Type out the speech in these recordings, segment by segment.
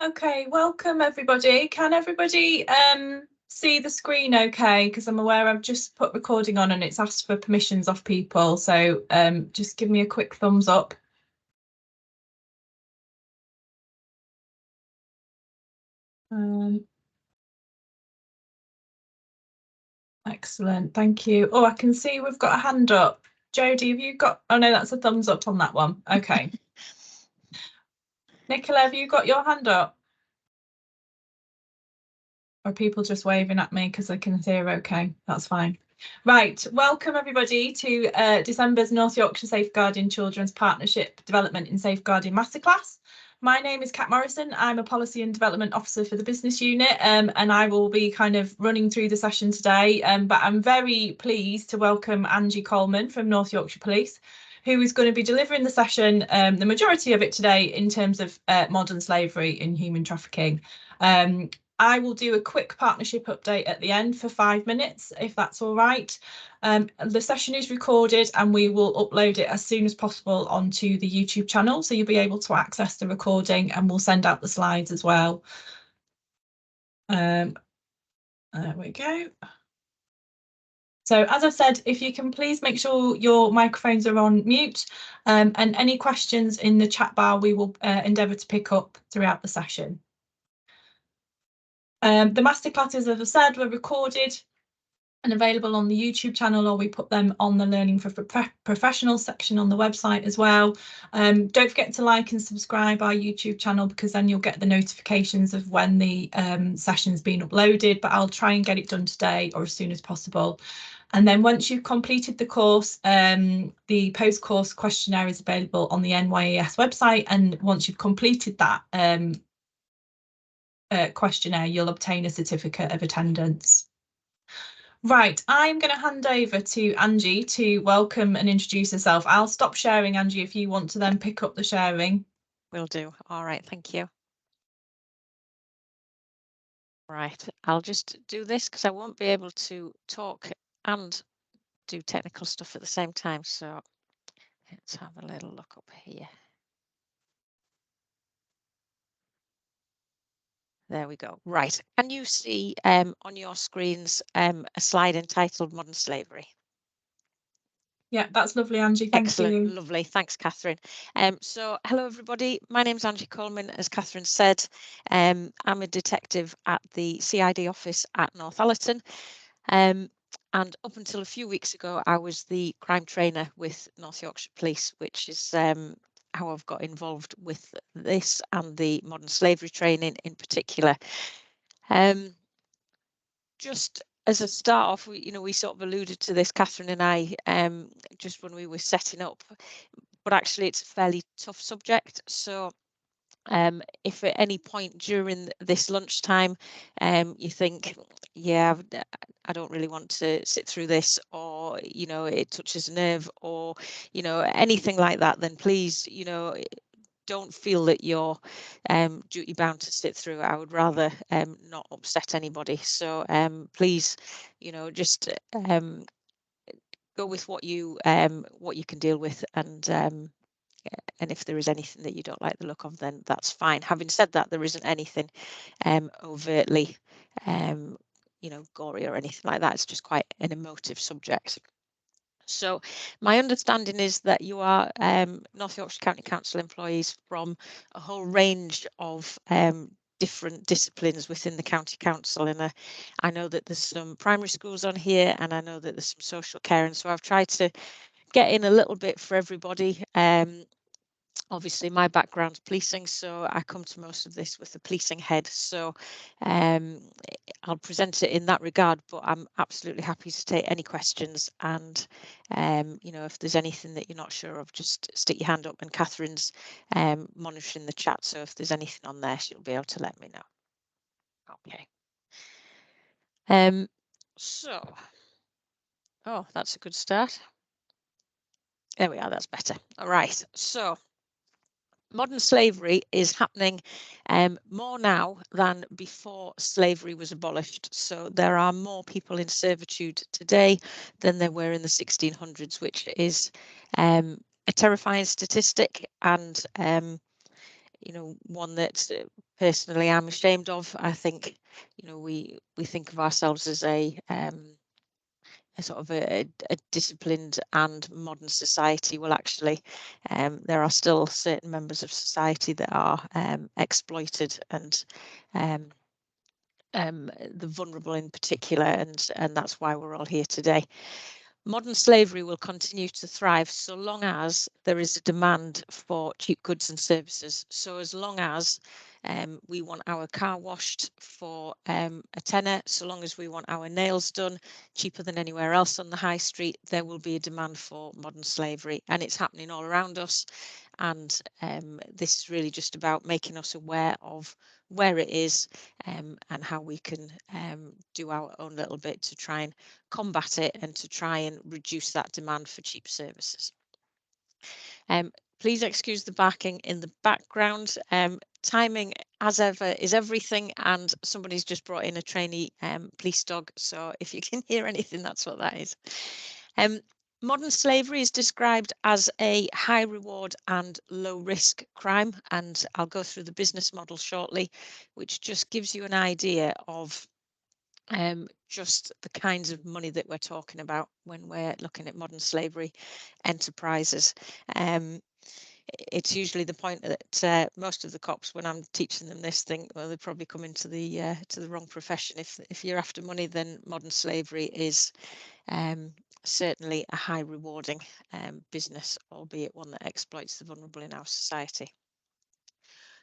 Okay, welcome everybody. Can everybody see the screen okay? Because I'm aware I've just put recording on and it's asked for permissions off people. So just give me a quick thumbs up. Excellent, thank you. Oh, I can see we've got a hand up. Jodie, have you got, oh no, that's a thumbs up on that one. Okay. Nicola, have you got your hand up? Or are people just waving at me because I can hear okay? That's fine. Right, welcome everybody to December's North Yorkshire Safeguarding Children's Partnership Development in Safeguarding Masterclass. My name is Kat Morrison. I'm a Policy and Development Officer for the business unit, and I will be kind of running through the session today. But I'm very pleased to welcome Angie Coleman from North Yorkshire Police, who is going to be delivering the session, the majority of it today, in terms of modern slavery and human trafficking. I will do a quick partnership update at the end for 5 minutes, if that's all right. The session is recorded and we will upload it as soon as possible onto the YouTube channel, so you'll be able to access the recording, and we'll send out the slides as well. There we go. So as I said, if you can please make sure your microphones are on mute, and any questions in the chat bar we will endeavour to pick up throughout the session. The masterclasses, as I said, were recorded and available on the YouTube channel, or we put them on the Learning for Professionals section on the website as well. Don't forget to like and subscribe our YouTube channel, because then you'll get the notifications of when the session's been uploaded, but I'll try and get it done today or as soon as possible. And then once you've completed the course, the post-course questionnaire is available on the NYES website, and once you've completed that questionnaire, you'll obtain a certificate of attendance. Right, I'm going to hand over to Angie to welcome and introduce herself. I'll stop sharing, Angie, if you want to then pick up the sharing. Will do. All right, thank you. Right, I'll just do this because I won't be able to talk and do technical stuff at the same time. So let's have a little look up here. There we go. Right, can you see on your screens a slide entitled Modern Slavery? Yeah, that's lovely, Angie. Thank Excellent, you. lovely. Thanks, Catherine. So hello, everybody. My name's Angie Coleman. As Catherine said, I'm a detective at the CID office at Northallerton. And up until a few weeks ago, I was the crime trainer with North Yorkshire Police, which is how I've got involved with this and the modern slavery training in particular. Just as a start off, we sort of alluded to this, Catherine and I, just when we were setting up, but actually it's a fairly tough subject. So if at any point during this lunchtime you think, yeah, I don't really want to sit through this, or it touches a nerve, or anything like that, then please don't feel that you're duty bound to sit through. I would rather not upset anybody. So please, just go with what you can deal with, and if there is anything that you don't like the look of, then that's fine. Having said that, there isn't anything overtly gory or anything like that. It's just quite an emotive subject. So my understanding is that you are North Yorkshire County Council employees from a whole range of different disciplines within the county council, and I know that there's some primary schools on here, and I know that there's some social care, and so I've tried to get in a little bit for everybody. Obviously my background's policing, so I come to most of this with the policing head, so I'll present it in that regard, but I'm absolutely happy to take any questions, and if there's anything that you're not sure of, just stick your hand up, and Catherine's monitoring the chat, so if there's anything on there, she'll be able to let me know. Okay. Oh, that's a good start. There we are, that's better. All right, so modern slavery is happening more now than before slavery was abolished. So there are more people in servitude today than there were in the 1600s, which is a terrifying statistic. And one that personally I'm ashamed of. I think, we think of ourselves as a sort of a disciplined and modern society. Well, actually, there are still certain members of society that are exploited, and the vulnerable in particular, and that's why we're all here today. Modern slavery will continue to thrive so long as there is a demand for cheap goods and services. So as long as we want our car washed for a tenner, so long as we want our nails done cheaper than anywhere else on the high street, there will be a demand for modern slavery, and it's happening all around us. And this is really just about making us aware of where it is, and how we can do our own little bit to try and combat it and to try and reduce that demand for cheap services. Please excuse the barking in the background. Timing, as ever, is everything, and somebody's just brought in a trainee police dog, so if you can hear anything, that's what that is. Modern slavery is described as a high reward and low risk crime, and I'll go through the business model shortly, which just gives you an idea of just the kinds of money that we're talking about when we're looking at modern slavery enterprises. It's usually the point that most of the cops, when I'm teaching them this, think, well, they probably come into the wrong profession. If you're after money, then modern slavery is certainly a high rewarding business, albeit one that exploits the vulnerable in our society.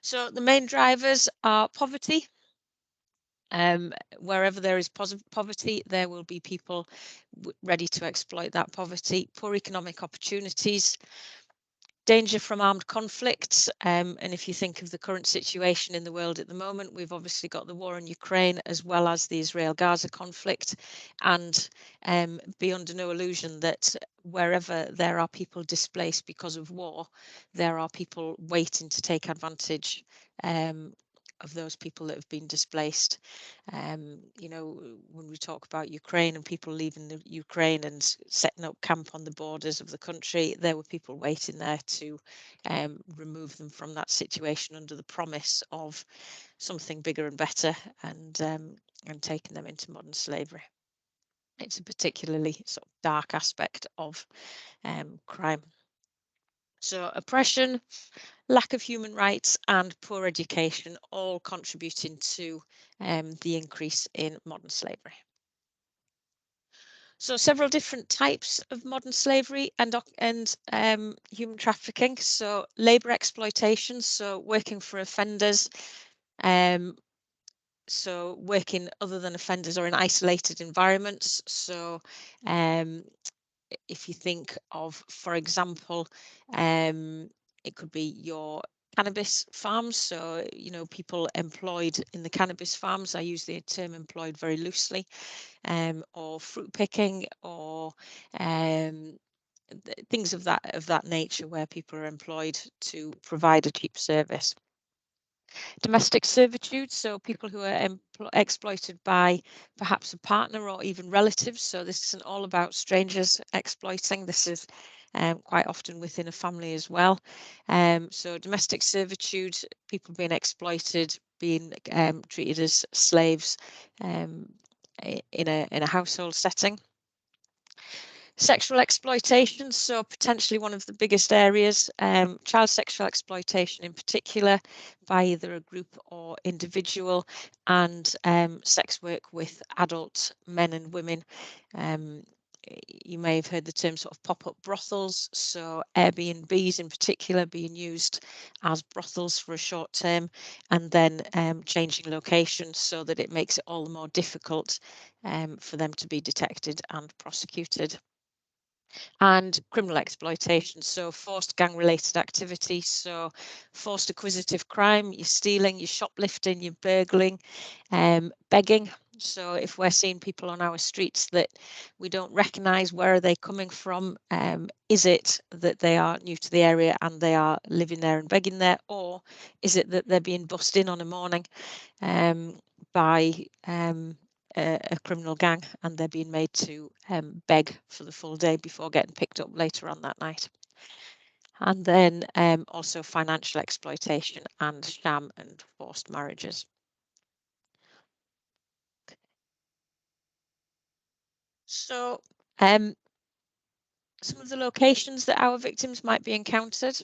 So the main drivers are poverty. Wherever there is poverty, there will be people ready to exploit that poverty. Poor economic opportunities, danger from armed conflicts, and if you think of the current situation in the world at the moment, we've obviously got the war in Ukraine as well as the Israel-Gaza conflict, and be under no illusion that wherever there are people displaced because of war, there are people waiting to take advantage of those people that have been displaced. When we talk about Ukraine and people leaving the Ukraine and setting up camp on the borders of the country, there were people waiting there to remove them from that situation under the promise of something bigger and better, and taking them into modern slavery. It's a particularly sort of dark aspect of crime. So oppression, lack of human rights and poor education, all contributing to the increase in modern slavery. So several different types of modern slavery and human trafficking. So labour exploitation, so working for offenders, so working other than offenders or in isolated environments. So if you think of, for example, it could be your cannabis farms. So, people employed in the cannabis farms, I use the term employed very loosely, or fruit picking, or things of that nature, where people are employed to provide a cheap service. Domestic servitude, so people who are exploited by perhaps a partner or even relatives. So this isn't all about strangers exploiting. This is quite often within a family as well. So domestic servitude, people being exploited, being treated as slaves in a household setting. Sexual exploitation, so potentially one of the biggest areas, child sexual exploitation in particular, by either a group or individual, and sex work with adult men and women. You may have heard the term sort of pop-up brothels, so Airbnbs in particular being used as brothels for a short term, and then changing locations so that it makes it all the more difficult for them to be detected and prosecuted. And criminal exploitation, so forced gang-related activity, so forced acquisitive crime, you're stealing, you're shoplifting, you're burgling, begging. So if we're seeing people on our streets that we don't recognise, where are they coming from? Is it that they are new to the area and they are living there and begging there, or is it that they're being bussed in on a morning by a criminal gang, and they're being made to beg for the full day before getting picked up later on that night? and then also financial exploitation and sham and forced marriages. So some of the locations that our victims might be encountered,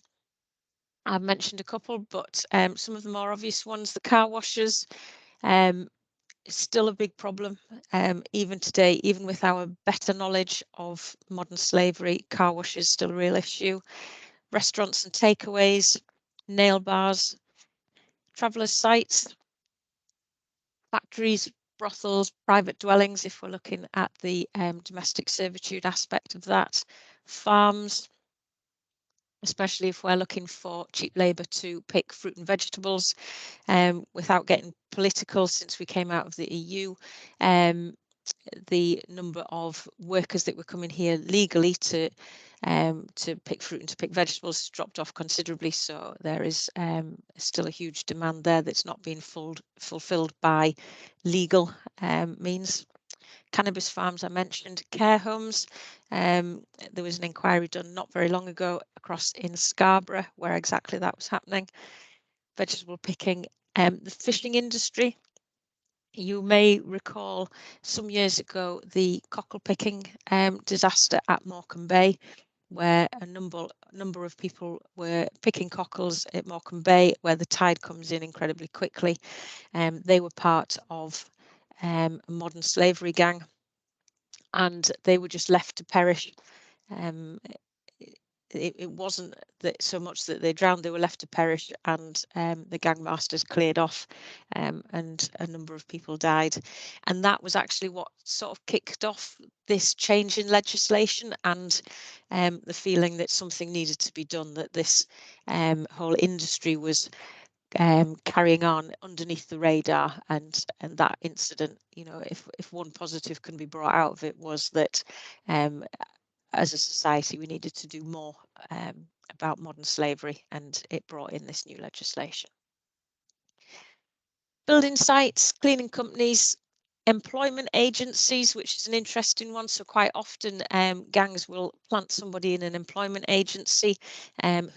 I've mentioned a couple, but some of the more obvious ones, the car washers, is still a big problem. Even today, even with our better knowledge of modern slavery, car wash is still a real issue. Restaurants and takeaways, nail bars, travellers' sites, factories, brothels, private dwellings, if we're looking at the domestic servitude aspect of that, farms, especially if we're looking for cheap labour to pick fruit and vegetables, without getting political. Since we came out of the EU, the number of workers that were coming here legally to pick fruit and to pick vegetables has dropped off considerably. So there is still a huge demand there that's not being fulfilled by legal means. Cannabis farms, I mentioned, care homes. There was an inquiry done not very long ago across in Scarborough where exactly that was happening. Vegetable picking, the fishing industry. You may recall some years ago the cockle picking disaster at Morecambe Bay, where a number of people were picking cockles at Morecambe Bay, where the tide comes in incredibly quickly. They were part of a modern slavery gang, and they were just left to perish. It wasn't that so much that they drowned, they were left to perish, and the gangmasters cleared off, and a number of people died. And that was actually what sort of kicked off this change in legislation and the feeling that something needed to be done, that this whole industry was carrying on underneath the radar. And that incident, you know, if one positive can be brought out of it, was that as a society we needed to do more about modern slavery, and it brought in this new legislation. Building sites, cleaning companies, employment agencies, which is an interesting one. So quite often gangs will plant somebody in an employment agency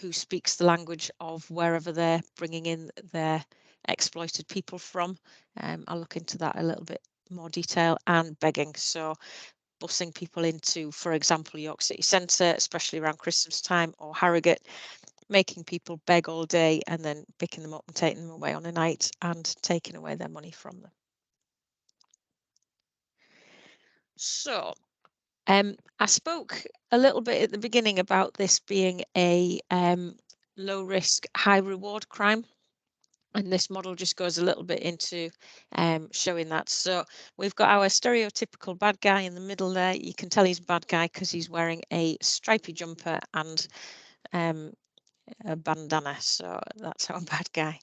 who speaks the language of wherever they're bringing in their exploited people from. I'll look into that a little bit more detail. And begging, so busing people into, for example, York City Centre, especially around Christmas time, or Harrogate, making people beg all day and then picking them up and taking them away on a night and taking away their money from them. So I spoke a little bit at the beginning about this being a low risk, high reward crime. And this model just goes a little bit into showing that. So we've got our stereotypical bad guy in the middle there. You can tell he's a bad guy because he's wearing a stripy jumper and a bandana. So that's our bad guy.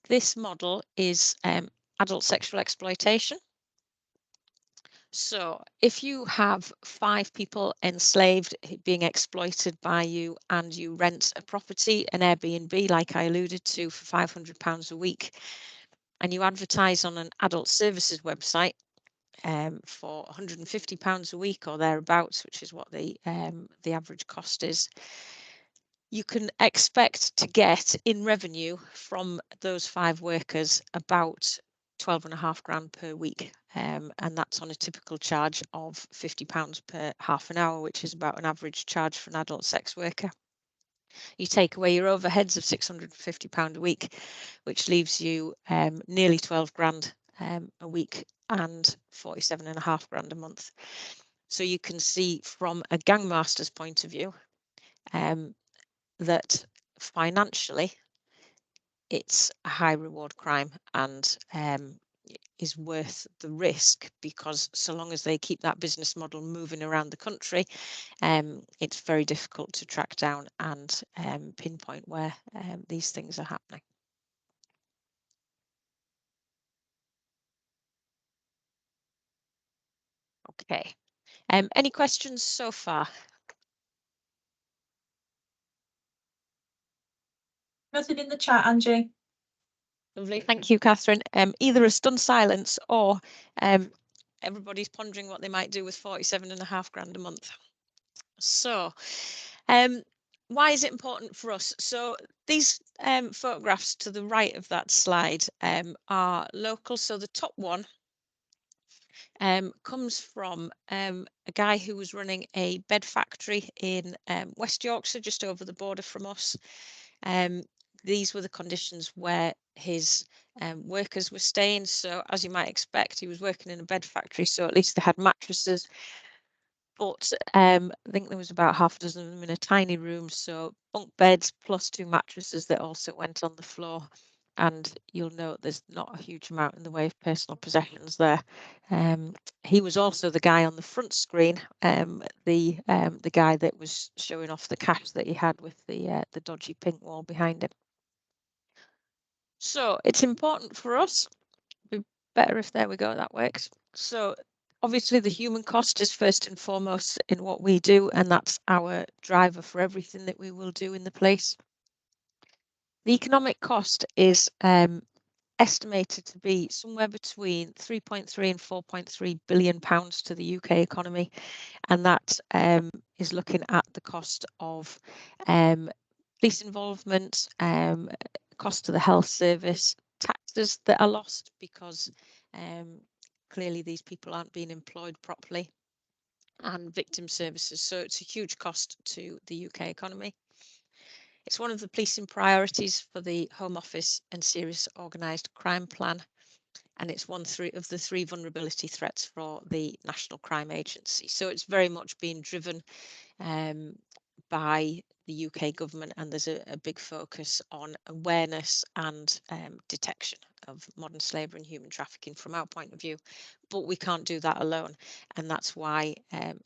This model is adult sexual exploitation. So if you have 5 people enslaved being exploited by you, and you rent a property, an Airbnb, like I alluded to, for £500 a week, and you advertise on an adult services website for £150 a week or thereabouts, which is what the average cost is, you can expect to get in revenue from those 5 workers about 12.5 grand per week, and that's on a typical charge of £50 per half an hour, which is about an average charge for an adult sex worker. You take away your overheads of £650 a week, which leaves you nearly 12 grand a week and 47.5 grand a month. So you can see from a gangmaster's point of view that financially it's a high reward crime, and is worth the risk, because so long as they keep that business model moving around the country, it's very difficult to track down and pinpoint where these things are happening. Okay, any questions so far? Nothing in the chat, Angie. Lovely, thank you, Catherine. Either a stunned silence or everybody's pondering what they might do with 47.5 grand a month. So, why is it important for us? So these photographs to the right of that slide are local. So the top one comes from a guy who was running a bed factory in West Yorkshire, just over the border from us. These were the conditions where his workers were staying. So as you might expect, he was working in a bed factory, so at least they had mattresses. But I think there was about half a dozen of them in a tiny room, so bunk beds plus 2 mattresses that also went on the floor. And you'll note there's not a huge amount in the way of personal possessions there. He was also the guy on the front screen, the guy that was showing off the cash that he had with the dodgy pink wall behind him. So it's important for us. It'd be better if there we go, that works. So obviously the human cost is first and foremost in what we do, and that's our driver for everything that we will do in the place. The economic cost is estimated to be somewhere between 3.3 and 4.3 billion pounds to the UK economy, and that is looking at the cost of police involvement, cost to the health service, taxes that are lost because clearly these people aren't being employed properly, and victim services. So it's a huge cost to the UK economy. It's one of the policing priorities for the Home Office and Serious Organised Crime Plan, and it's one of the 3 vulnerability threats for the National Crime Agency. So it's very much being driven by the UK government, and there's a big focus on awareness and detection of modern slavery and human trafficking from our point of view. But we can't do that alone, and that's why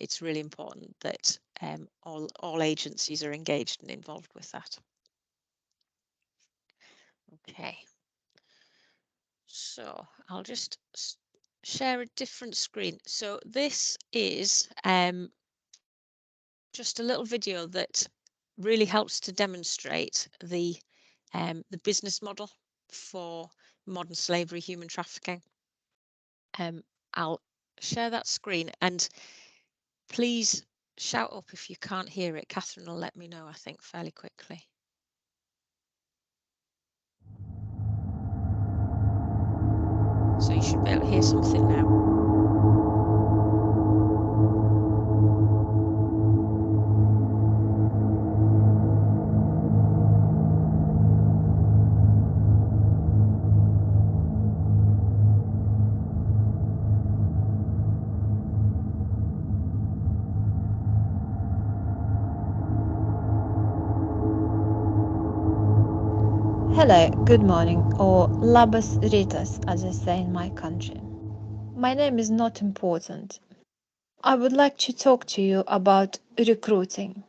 it's really important that all agencies are engaged and involved with that. Okay, so I'll just share a different screen. So this is just a little video that really helps to demonstrate the business model for modern slavery, human trafficking. I'll share that screen, and please shout up if you can't hear it. Catherine will let me know, I think, fairly quickly. So you should be able to hear something now. Hello, good morning, or labas rytas, as I say in my country. My name is not important. I would like to talk to you about recruiting.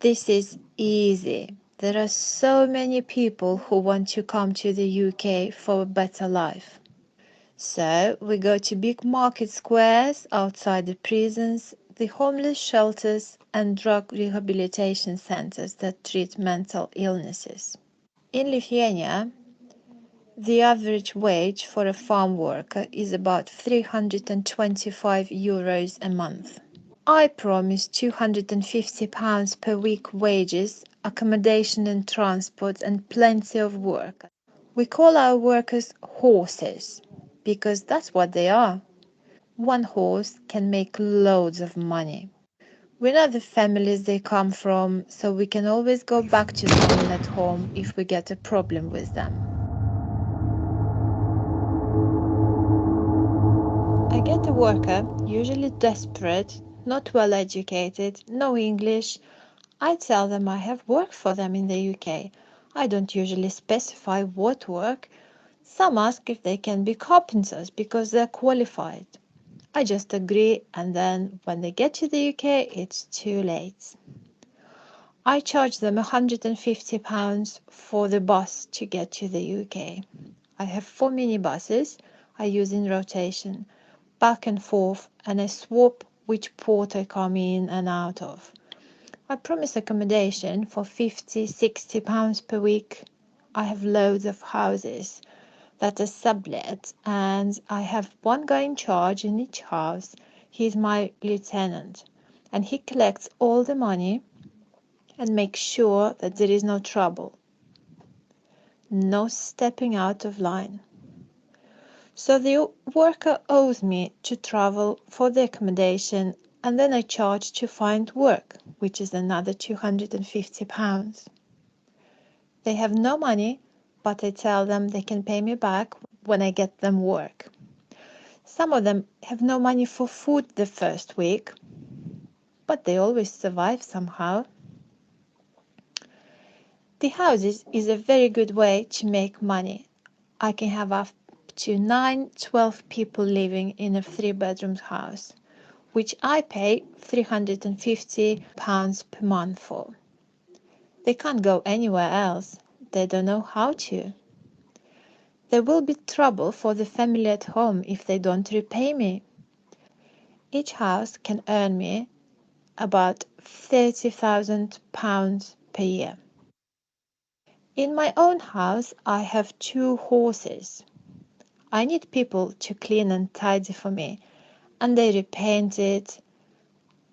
This is easy. There are so many people who want to come to the UK for a better life. So we go to big market squares outside the prisons, the homeless shelters, and drug rehabilitation centers that treat mental illnesses. In Lithuania, the average wage for a farm worker is about €325 a month. I promise £250 per week wages, accommodation and transport, and plenty of work. We call our workers horses because that's what they are. One horse can make loads of money. We know the families they come from, so we can always go back to someone at home if we get a problem with them. I get a worker, usually desperate, not well educated, no English. I tell them I have work for them in the UK. I don't usually specify what work. Some ask if they can be carpenters because they're qualified. I just agree, and then when they get to the UK, it's too late. I charge them £150 for the bus to get to the UK. I have 4 minibuses I use in rotation, back and forth, and I swap which port I come in and out of. I promise accommodation for £50–60 per week. I have loads of houses that are sublet, and I have one guy in charge in each house. He's my lieutenant. and he collects all the money and makes sure that there is no trouble. No stepping out of line. So the worker owes me to travel for the accommodation, and then I charge to find work, which is another £250. They have no money, but I tell them they can pay me back when I get them work. Some of them have no money for food the first week, but they always survive somehow. The houses is a very good way to make money. I can have up to 9-12 people living in a 3-bedroom house, which I pay £350 per month for. They can't go anywhere else. They don't know how to. There will be trouble for the family at home if they don't repay me. Each house can earn me about £30,000 per year. In my own house, I have 2 horses. I need people to clean and tidy for me, and they repaint it.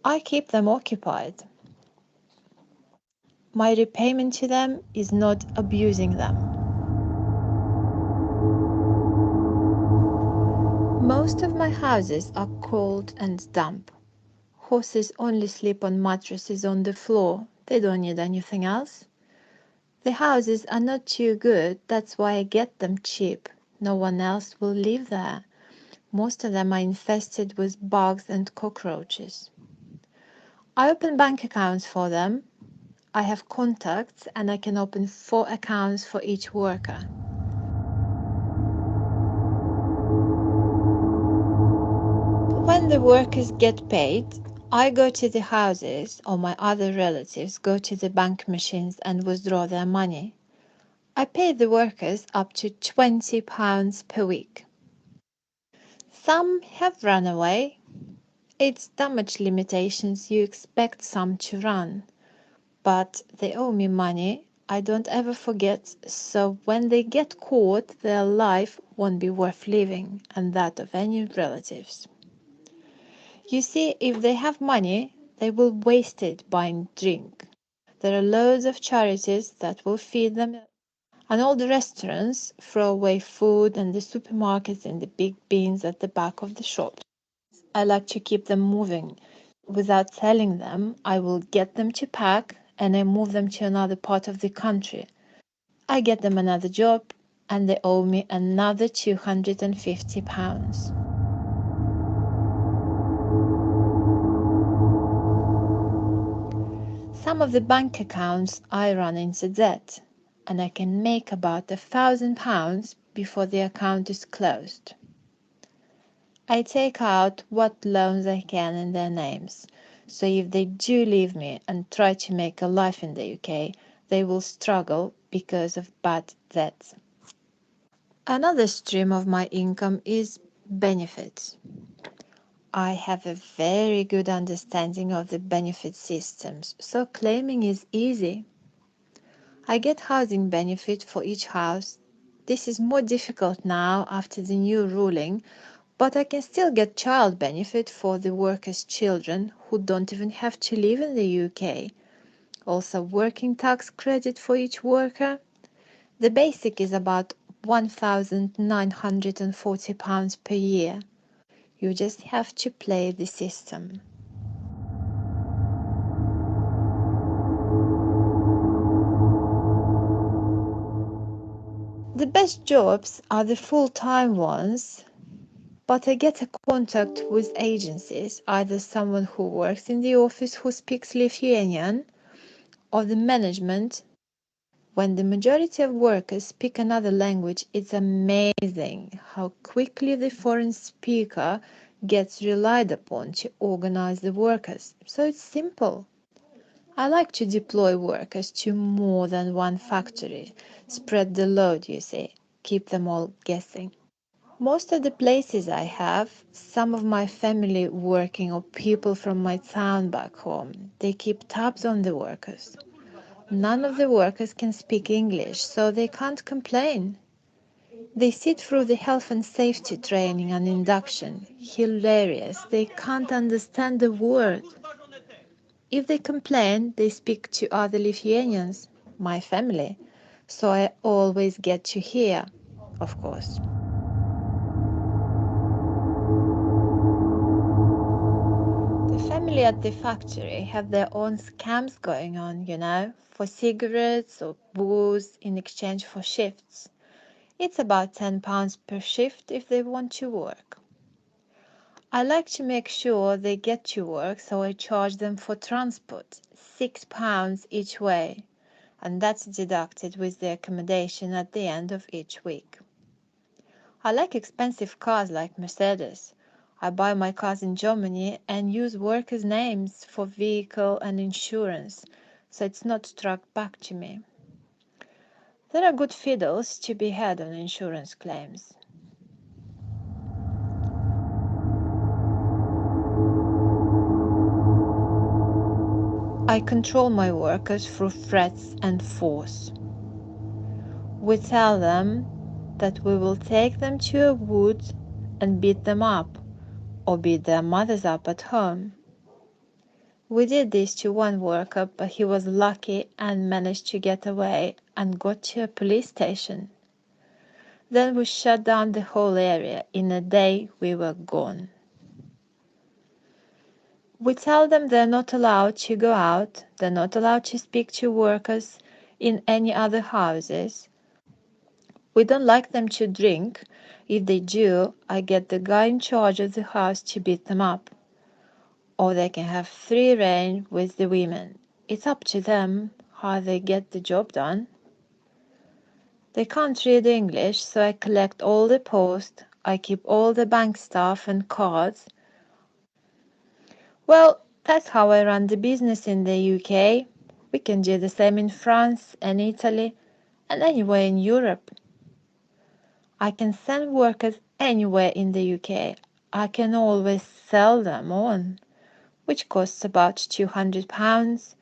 I keep them occupied. My repayment to them is not abusing them. Most of my houses are cold and damp. Horses only sleep on mattresses on the floor. They don't need anything else. The houses are not too good, that's why I get them cheap. No one else will live there. Most of them are infested with bugs and cockroaches. I open bank accounts for them. I have contacts and I can open 4 accounts for each worker. When the workers get paid, I go to the houses, or my other relatives go to the bank machines and withdraw their money. I pay the workers up to £20 per week. Some have run away. It's damage limitations, you expect some to run. But they owe me money, I don't ever forget, so when they get caught, their life won't be worth living, and that of any relatives. You see, if they have money, they will waste it buying drink. There are loads of charities that will feed them, and all the restaurants throw away food, and the supermarkets in the big bins at the back of the shops. I like to keep them moving. Without telling them, I will get them to pack and I move them to another part of the country. I get them another job and they owe me another £250. Some of the bank accounts I run into debt, and I can make about £1,000 before the account is closed. I take out what loans I can in their names, so if they do leave me and try to make a life in the UK, they will struggle because of bad debts. Another stream of my income is benefits. I have a very good understanding of the benefit systems, so claiming is easy. I get housing benefit for each house. This is more difficult now after the new ruling, but I can still get child benefit for the workers' children who don't even have to live in the UK. Also, working tax credit for each worker. The basic is about £1,940 per year. You just have to play the system. The best jobs are the full-time ones, but I get a contact with agencies, either someone who works in the office who speaks Lithuanian or the management. When the majority of workers speak another language, it's amazing how quickly the foreign speaker gets relied upon to organize the workers. So it's simple. I like to deploy workers to more than one factory. Spread the load, you see. Keep them all guessing. Most of the places I have, some of my family working or people from my town back home, they keep tabs on the workers. None of the workers can speak English, so they can't complain. They sit through the health and safety training and induction. Hilarious. They can't understand the word. If they complain, they speak to other Lithuanians, my family, so I always get to hear, of course. The family at the factory have their own scams going on, you know, for cigarettes or booze in exchange for shifts. It's about £10 per shift if they want to work. I like to make sure they get to work, so I charge them for transport, £6 each way, and that's deducted with the accommodation at the end of each week. I like expensive cars like Mercedes. I buy my cars in Germany and use workers' names for vehicle and insurance, so it's not struck back to me. There are good fiddles to be had on insurance claims. I control my workers through threats and force. We tell them that we will take them to a wood and beat them up, or beat their mothers up at home. We did this to one worker, but he was lucky and managed to get away and got to a police station. Then we shut down the whole area. In a day, we were gone. We tell them they're not allowed to go out, they're not allowed to speak to workers in any other houses. We don't like them to drink. If they do, I get the guy in charge of the house to beat them up. Or they can have free rein with the women. It's up to them how they get the job done. They can't read English, so I collect all the post. I keep all the bank stuff and cards. Well, that's how I run the business in the UK. We can do the same in France and Italy and anywhere in Europe. I can send workers anywhere in the UK. I can always sell them on, which costs about £200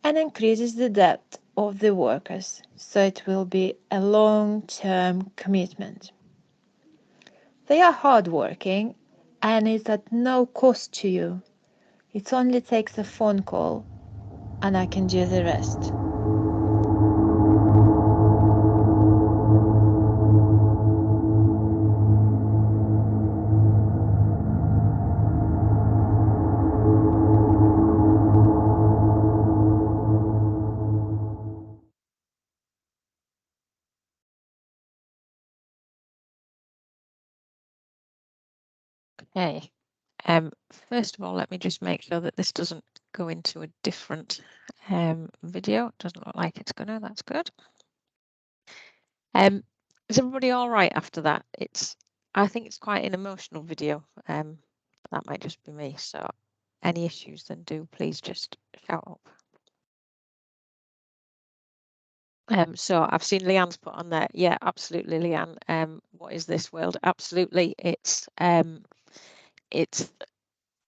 and increases the debt of the workers, so it will be a long-term commitment. They are hardworking and it's at no cost to you. It only takes a phone call and I can do the rest. Okay. First of all, let me just make sure that this doesn't go into a different video. It doesn't look like it's gonna. That's good. Is everybody all right after that? I think it's quite an emotional video. That might just be me. So, any issues, then do please just shout up. So I've seen Leanne's put on there. Yeah, absolutely, Leanne. What is this world? Absolutely, it's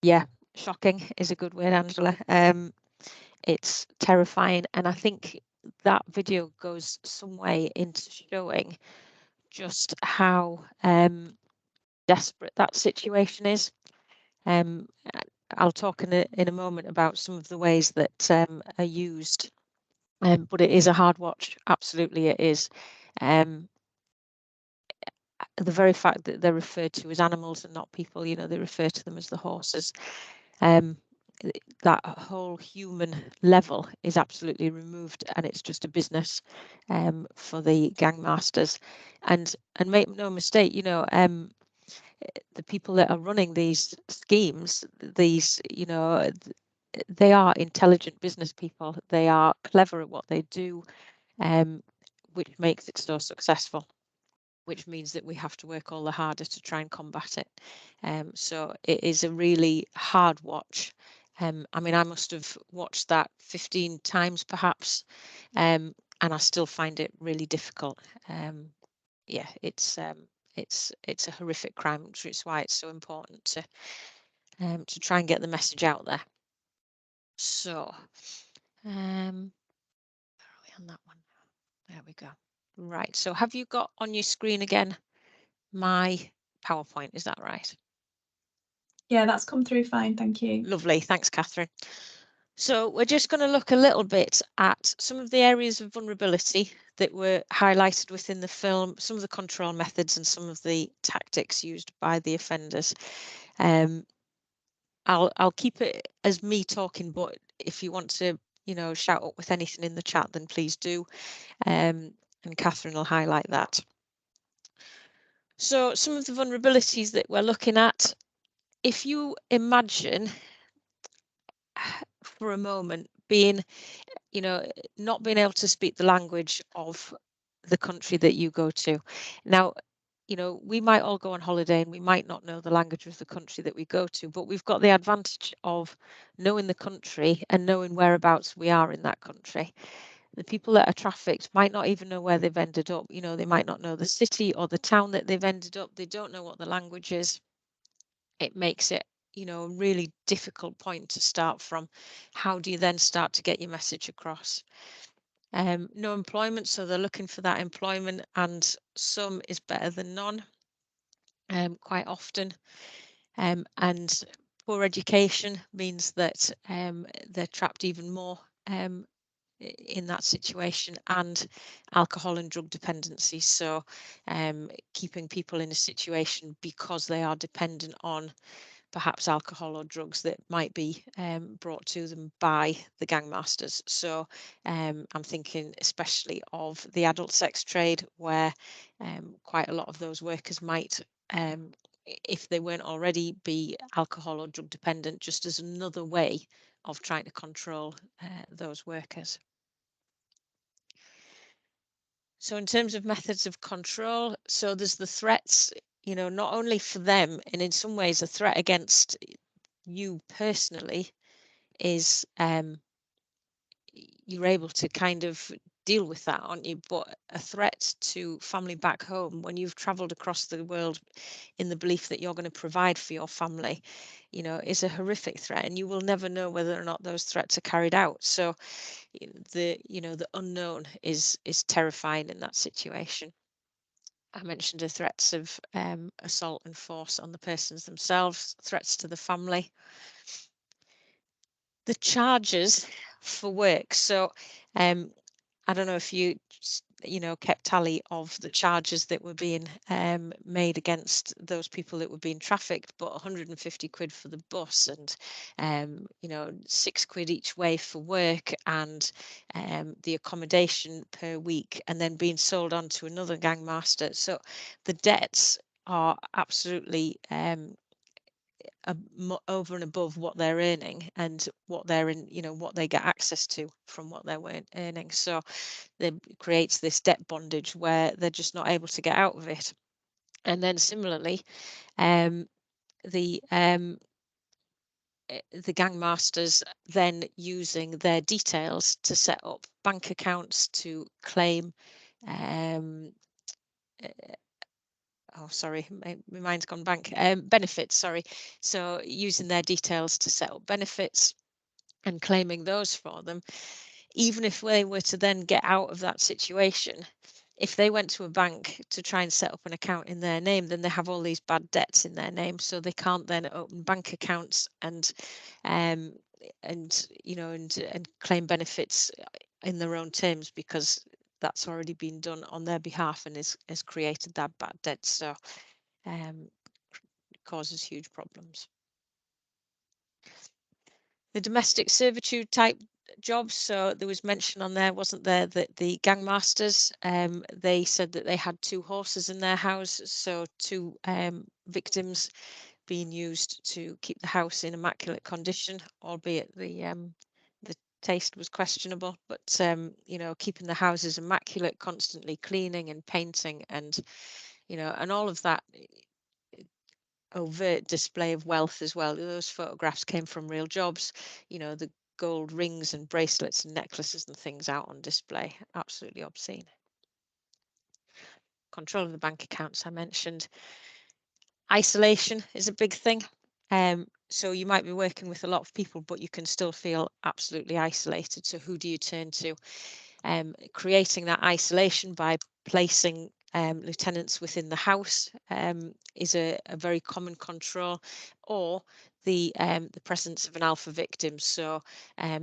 yeah, shocking is a good word, Angela. It's terrifying, and I think that video goes some way into showing just how desperate that situation is. I'll talk in a moment about some of the ways that are used, but it is a hard watch. Absolutely, it is. The very fact that they're referred to as animals and not people, you know, they refer to them as the horses. That whole human level is absolutely removed, and it's just a business for the gang masters. And make no mistake, you know, the people that are running these schemes, these, you know, they are intelligent business people. They are clever at what they do, which makes it so successful, which means that we have to work all the harder to try and combat it. So it is a really hard watch. I mean, I must have watched that 15 times perhaps, and I still find it really difficult. Yeah, it's a horrific crime, which is why it's so important to try and get the message out there. So, where are we on that one? There we go. Right. So, have you got on your screen again my PowerPoint? Is that right? Yeah, that's come through fine. Thank you. Lovely. Thanks, Catherine. So we're just going to look a little bit at some of the areas of vulnerability that were highlighted within the film, some of the control methods and some of the tactics used by the offenders. I'll keep it as me talking, but if you want to, shout up with anything in the chat, then please do. And Catherine will highlight that. So some of the vulnerabilities that we're looking at, if you imagine for a moment being, not being able to speak the language of the country that you go to. Now, we might all go on holiday and we might not know the language of the country that we go to, but we've got the advantage of knowing the country and knowing whereabouts we are in that country. The people that are trafficked might not even know where they've ended up. They might not know the city or the town that they've ended up. They don't know what the language is. It makes it, a really difficult point to start from. How do you then start to get your message across? No employment, so they're looking for that employment, and some is better than none, quite often. And poor education means that they're trapped even more in that situation, and alcohol and drug dependency. So keeping people in a situation because they are dependent on perhaps alcohol or drugs that might be brought to them by the gangmasters. So I'm thinking especially of the adult sex trade, where quite a lot of those workers might, if they weren't already, be alcohol or drug dependent, just as another way of trying to control those workers. So in terms of methods of control, so there's the threats, not only for them, and in some ways a threat against you personally is you're able to kind of deal with that, aren't you? But a threat to family back home, when you've traveled across the world in the belief that you're going to provide for your family, is a horrific threat, and you will never know whether or not those threats are carried out. So the unknown is terrifying in that situation. I mentioned the threats of assault and force on the persons themselves, threats to the family. The charges for work. So I don't know if you kept tally of the charges that were being made against those people that were being trafficked, but 150 quid for the bus, and £6 each way for work, and the accommodation per week, and then being sold on to another gangmaster. So the debts are absolutely over and above what they're earning and what they're in, what they get access to from what they're earning. So it creates this debt bondage where they're just not able to get out of it. And then similarly, the gangmasters then using their details to set up bank accounts to claim oh, sorry, my mind's gone blank. Benefits, sorry. So using their details to set up benefits and claiming those for them, even if they were to then get out of that situation, if they went to a bank to try and set up an account in their name, then they have all these bad debts in their name, so they can't then open bank accounts and claim benefits in their own terms, because that's already been done on their behalf and has created that bad debt. So it causes huge problems. The domestic servitude type jobs, so there was mention on there, wasn't there, that the gangmasters, they said that they had 2 horses in their house, so 2 victims being used to keep the house in immaculate condition, albeit the taste was questionable, but keeping the houses immaculate, constantly cleaning and painting, and and all of that overt display of wealth as well. Those photographs came from real jobs, the gold rings and bracelets and necklaces and things out on display, absolutely obscene. Control of the bank accounts I mentioned. Isolation is a big thing. So you might be working with a lot of people, but you can still feel absolutely isolated. So who do you turn to? Creating that isolation by placing lieutenants within the house is a very common control, or the presence of an alpha victim. So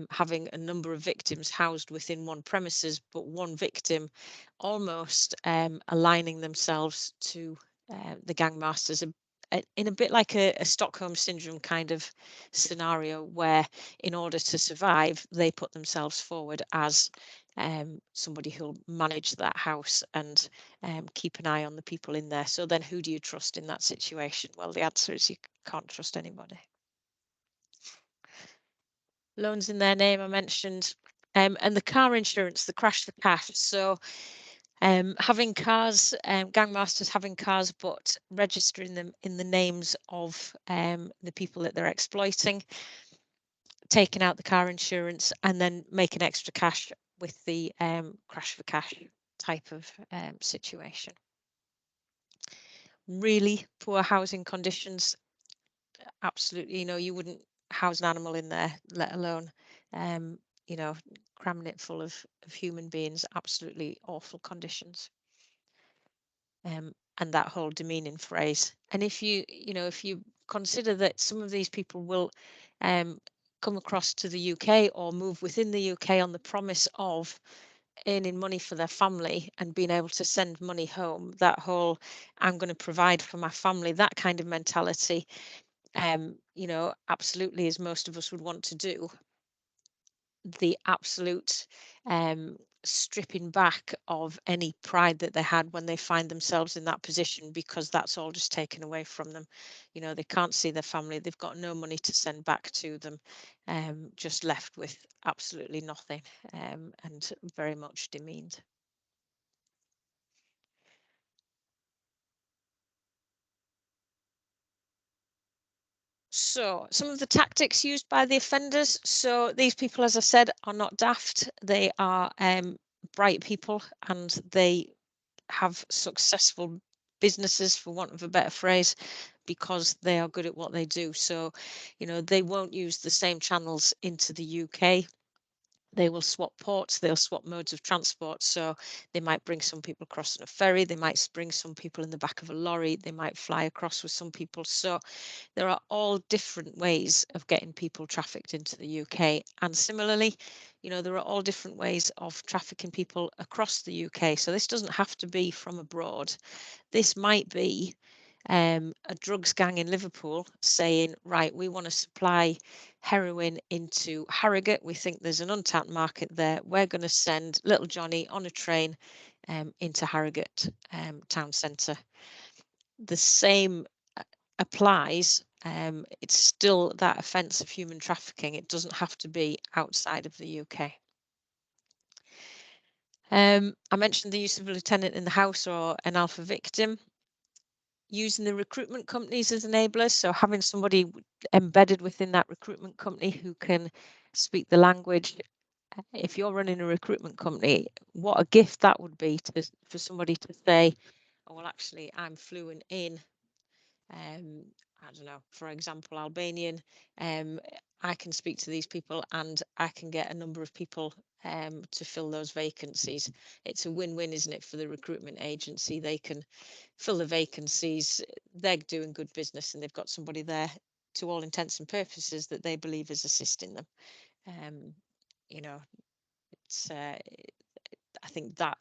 having a number of victims housed within one premises, but one victim almost aligning themselves to the gangmasters in a bit like a Stockholm syndrome kind of scenario, where in order to survive, they put themselves forward as somebody who'll manage that house and keep an eye on the people in there. So then who do you trust in that situation? Well, the answer is you can't trust anybody. Loans in their name I mentioned, and the car insurance, the crash for cash. So having cars, gangmasters having cars, but registering them in the names of the people that they're exploiting, taking out the car insurance, and then making extra cash with the crash for cash type of situation. Really poor housing conditions. Absolutely, you wouldn't house an animal in there, let alone cramming it full of human beings. Absolutely awful conditions. And that whole demeaning phrase. And if you consider that some of these people will come across to the UK or move within the UK on the promise of earning money for their family and being able to send money home, that whole I'm going to provide for my family, that kind of mentality, absolutely, as most of us would want to do, the absolute stripping back of any pride that they had when they find themselves in that position, because that's all just taken away from them. They can't see their family, they've got no money to send back to them, just left with absolutely nothing, and very much demeaned. So some of the tactics used by the offenders. So these people, as I said, are not daft. They are bright people, and they have successful businesses, for want of a better phrase, because they are good at what they do. So, they won't use the same channels into the UK. They will swap ports, they'll swap modes of transport. So they might bring some people across on a ferry, they might bring some people in the back of a lorry, they might fly across with some people. So there are all different ways of getting people trafficked into the UK. And similarly, there are all different ways of trafficking people across the UK. So this doesn't have to be from abroad. This might be a drugs gang in Liverpool saying, right, we want to supply heroin into Harrogate. We think there's an untapped market there. We're going to send little Johnny on a train into Harrogate town centre. The same applies. It's still that offence of human trafficking. It doesn't have to be outside of the UK. I mentioned the use of a lieutenant in the house or an alpha victim. Using the recruitment companies as enablers, so having somebody embedded within that recruitment company who can speak the language. If you're running a recruitment company, what a gift that would be for somebody to say, oh, well, actually, I'm fluent in, I don't know, for example, Albanian. I can speak to these people and I can get a number of people to fill those vacancies. It's a win-win, isn't it, for the recruitment agency? They can fill the vacancies, they're doing good business, and they've got somebody there, to all intents and purposes, that they believe is assisting them. It's I think that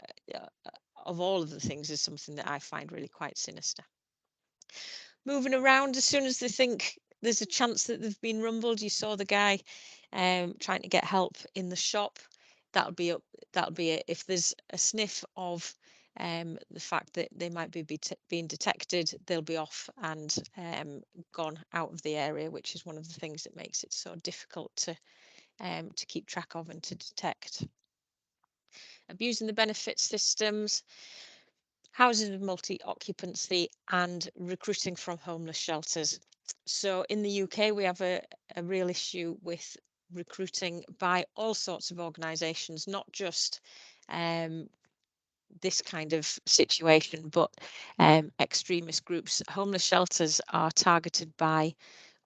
of all of the things is something that I find really quite sinister. Moving around as soon as they think there's a chance that they've been rumbled. You saw the guy trying to get help in the shop. That'll be it. If there's a sniff of the fact that they might be being detected, they'll be off and gone out of the area, which is one of the things that makes it so difficult to keep track of and to detect. Abusing the benefit systems, houses with multi-occupancy, and recruiting from homeless shelters. So in the UK, we have a real issue with recruiting by all sorts of organisations, not just this kind of situation, but extremist groups. Homeless shelters are targeted by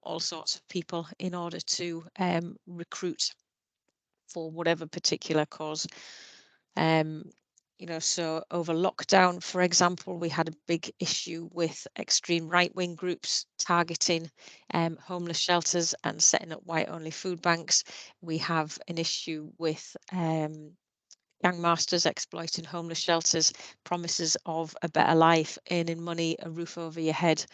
all sorts of people in order to recruit for whatever particular cause. So over lockdown, for example, we had a big issue with extreme right-wing groups targeting homeless shelters and setting up white-only food banks. We have an issue with gang masters exploiting homeless shelters, promises of a better life, earning money, a roof over your head.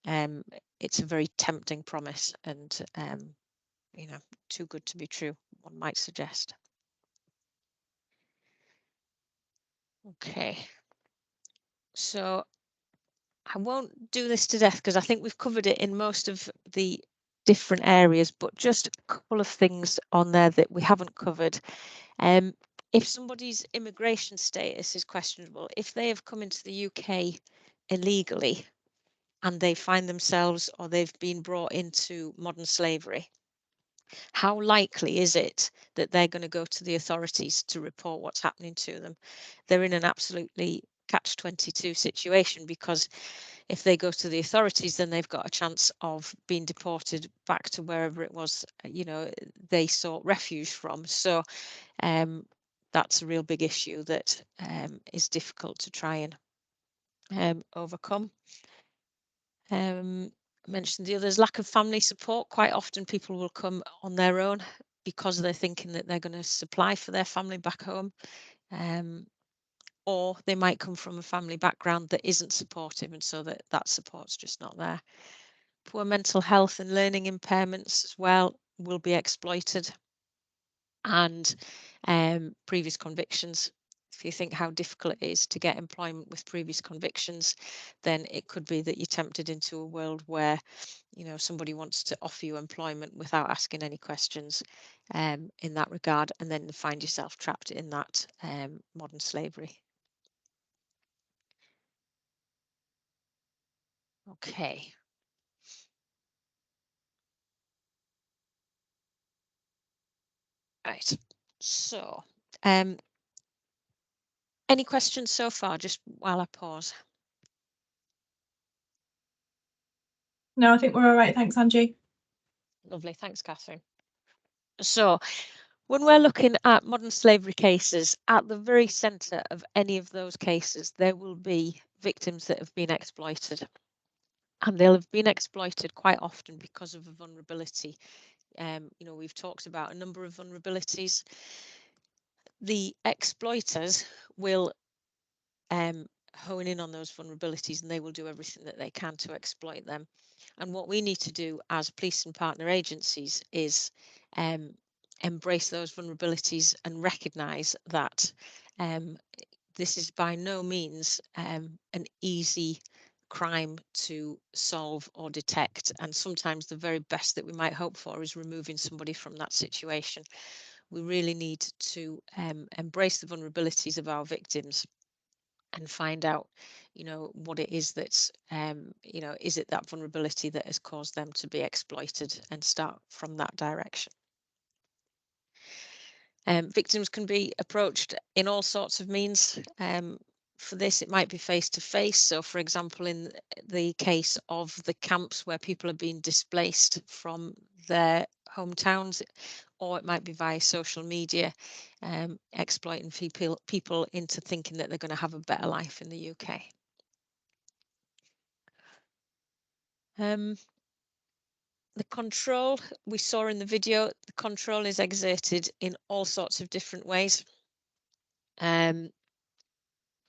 It's a very tempting promise and, too good to be true, one might suggest. Okay. So I won't do this to death because I think we've covered it in most of the different areas, but just a couple of things on there that we haven't covered. If somebody's immigration status is questionable, if they have come into the UK illegally and they find themselves or they've been brought into modern slavery, how likely is it that they're going to go to the authorities to report what's happening to them? They're in an absolutely catch-22 situation, because if they go to the authorities, then they've got a chance of being deported back to wherever it was, they sought refuge from. So that's a real big issue that is difficult to try and overcome. Mentioned the others, lack of family support. Quite often people will come on their own because they're thinking that they're going to supply for their family back home, or they might come from a family background that isn't supportive, and so that support's just not there. Poor mental health and learning impairments as well will be exploited, and previous convictions. If you think how difficult it is to get employment with previous convictions, then it could be that you're tempted into a world where somebody wants to offer you employment without asking any questions in that regard, and then find yourself trapped in that modern slavery. Okay. Right. So, any questions so far, just while I pause? No, I think we're all right. Thanks, Angie. Lovely. Thanks, Catherine. So, when we're looking at modern slavery cases, at the very centre of any of those cases, there will be victims that have been exploited. And they'll have been exploited quite often because of a vulnerability. We've talked about a number of vulnerabilities. The exploiters will hone in on those vulnerabilities, and they will do everything that they can to exploit them. And what we need to do as police and partner agencies is embrace those vulnerabilities and recognise that this is by no means an easy crime to solve or detect, and sometimes the very best that we might hope for is removing somebody from that situation. We really need to embrace the vulnerabilities of our victims and find out what it is that's is it that vulnerability that has caused them to be exploited, and start from that direction. Victims can be approached in all sorts of means. For this, it might be face-to-face. So, for example, in the case of the camps where people are being displaced from their hometowns, or it might be via social media, exploiting people into thinking that they're going to have a better life in the UK. The control we saw in the video, the control is exerted in all sorts of different ways.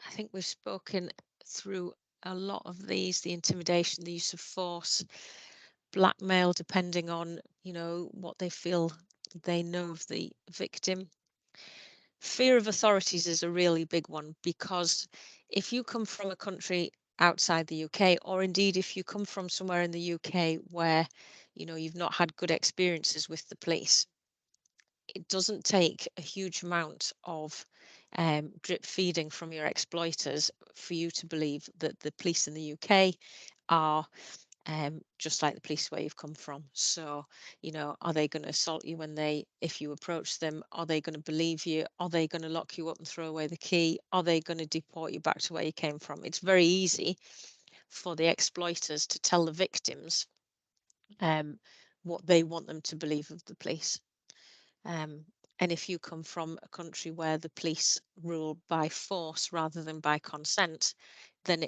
I think we've spoken through a lot of these: the intimidation, the use of force, blackmail, depending on what they feel they know of the victim. Fear of authorities is a really big one, because if you come from a country outside the UK, or indeed if you come from somewhere in the UK where you've not had good experiences with the police, it doesn't take a huge amount of drip feeding from your exploiters for you to believe that the police in the UK are just like the police where you've come from. So, are they going to assault you if you approach them? Are they going to believe you? Are they going to lock you up and throw away the key? Are they going to deport you back to where you came from? It's very easy for the exploiters to tell the victims what they want them to believe of the police. And if you come from a country where the police rule by force rather than by consent, then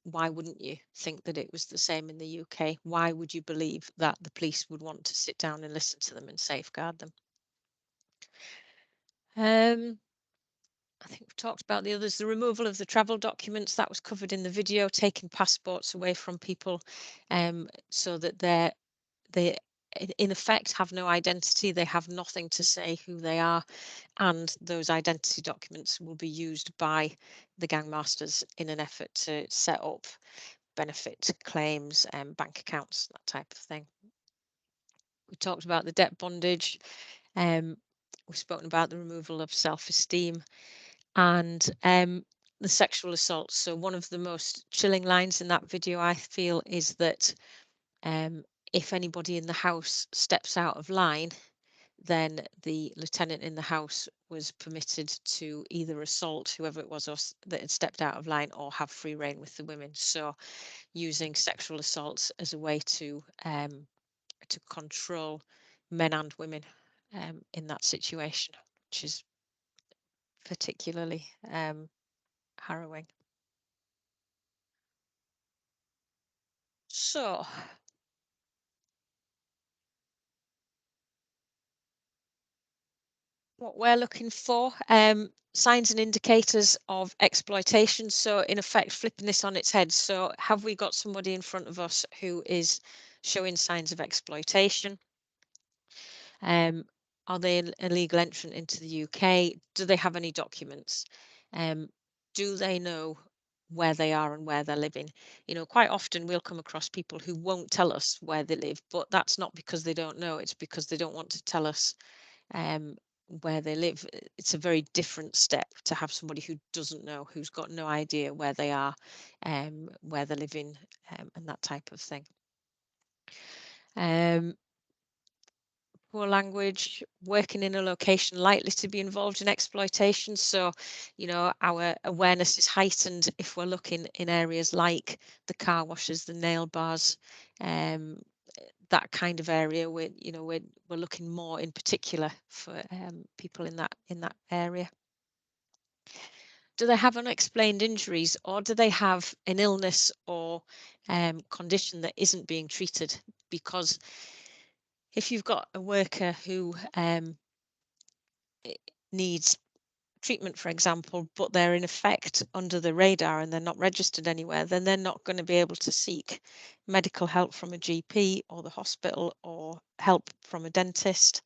why wouldn't you think that it was the same in the UK? Why would you believe that the police would want to sit down and listen to them and safeguard them? I think we've talked about the others. The removal of the travel documents, that was covered in the video, taking passports away from people so that they in effect have no identity, they have nothing to say who they are, and those identity documents will be used by the gangmasters in an effort to set up benefit claims and bank accounts, that type of thing. We talked about the debt bondage. We've spoken about the removal of self-esteem and the sexual assault. So one of the most chilling lines in that video, I feel, is that if anybody in the house steps out of line, then the lieutenant in the house was permitted to either assault whoever it was that had stepped out of line or have free rein with the women. So using sexual assaults as a way to control men and women in that situation, which is particularly harrowing. So what we're looking for, signs and indicators of exploitation. So in effect, flipping this on its head. So have we got somebody in front of us who is showing signs of exploitation? Are they an illegal entrant into the UK? Do they have any documents? Do they know where they are and where they're living? You know, quite often we'll come across people who won't tell us where they live, but that's not because they don't know, it's because they don't want to tell us where they live. It's a very different step to have somebody who doesn't know, who's got no idea where they are, where they're living, and that type of thing. Poor language, working in a location likely to be involved in exploitation. So, you know, our awareness is heightened if we're looking in areas like the car washes, the nail bars, that kind of area. We're looking more in particular for people in that area. Do they have unexplained injuries, or do they have an illness or condition that isn't being treated? Because if you've got a worker who needs treatment, for example, but they're in effect under the radar and they're not registered anywhere, then they're not going to be able to seek medical help from a GP or the hospital or help from a dentist.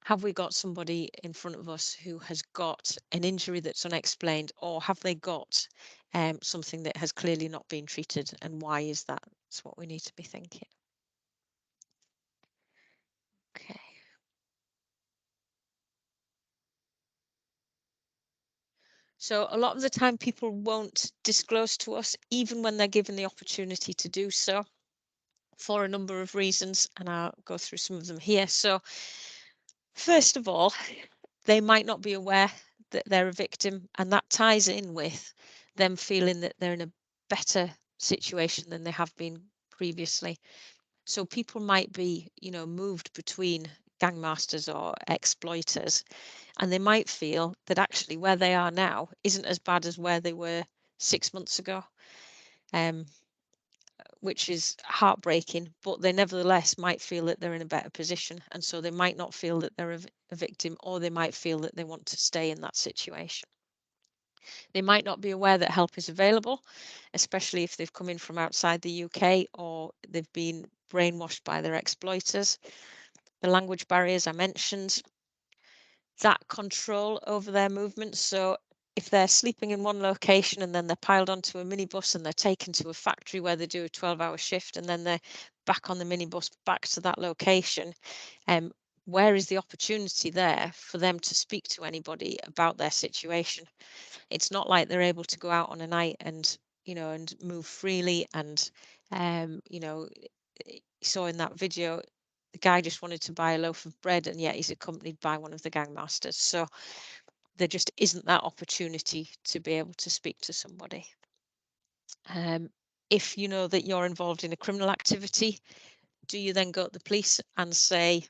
Have we got somebody in front of us who has got an injury that's unexplained, or have they got something that has clearly not been treated, and why is that? That's what we need to be thinking. Okay. So a lot of the time people won't disclose to us, even when they're given the opportunity to do so, for a number of reasons, and I'll go through some of them here. So first of all, they might not be aware that they're a victim, and that ties in with them feeling that they're in a better situation than they have been previously. So people might be, you know, moved between gangmasters or exploiters, and they might feel that actually where they are now isn't as bad as where they were 6 months ago, which is heartbreaking, but they nevertheless might feel that they're in a better position, and so they might not feel that they're a victim, or they might feel that they want to stay in that situation. They might not be aware that help is available, especially if they've come in from outside the UK or they've been brainwashed by their exploiters. The language barriers I mentioned, that control over their movements. So if they're sleeping in one location and then they're piled onto a minibus and they're taken to a factory where they do a 12-hour shift, and then they're back on the minibus back to that location, where is the opportunity there for them to speak to anybody about their situation? It's not like they're able to go out on a night and, you know, and move freely. And you know, you saw in that video, the guy just wanted to buy a loaf of bread, and yet he's accompanied by one of the gangmasters. So there just isn't that opportunity to be able to speak to somebody. If you know that you're involved in a criminal activity, do you then go to the police and say,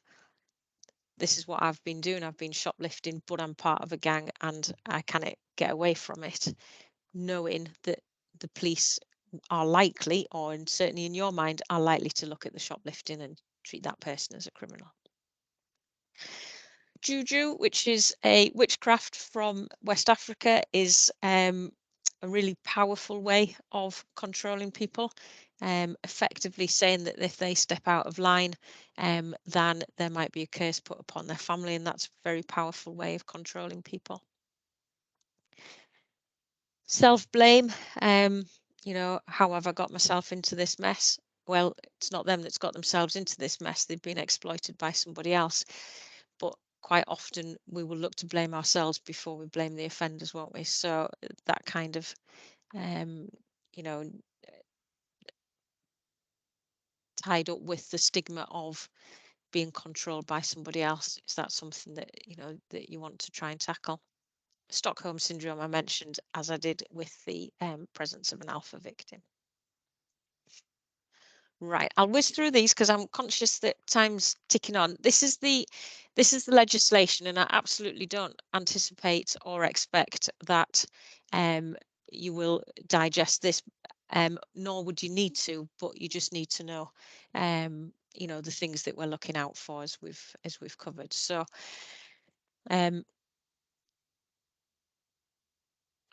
this is what I've been doing. I've been shoplifting, but I'm part of a gang and I can't get away from it, knowing that the police are likely, or certainly in your mind, are likely to look at the shoplifting and treat that person as a criminal. Juju, which is a witchcraft from West Africa, is a really powerful way of controlling people, effectively saying that if they step out of line, then there might be a curse put upon their family, and that's a very powerful way of controlling people. Self-blame, you know, how have I got myself into this mess? Well, it's not them that's got themselves into this mess. They've been exploited by somebody else. But quite often we will look to blame ourselves before we blame the offenders, won't we? So that kind of, you know, tied up with the stigma of being controlled by somebody else. Is that something that, you know, that you want to try and tackle? Stockholm syndrome I mentioned, as I did with the presence of an alpha victim. Right, I'll whiz through these because I'm conscious that time's ticking on. This is the legislation, and I absolutely don't anticipate or expect that you will digest this, nor would you need to, but you just need to know, you know, the things that we're looking out for as we've covered. So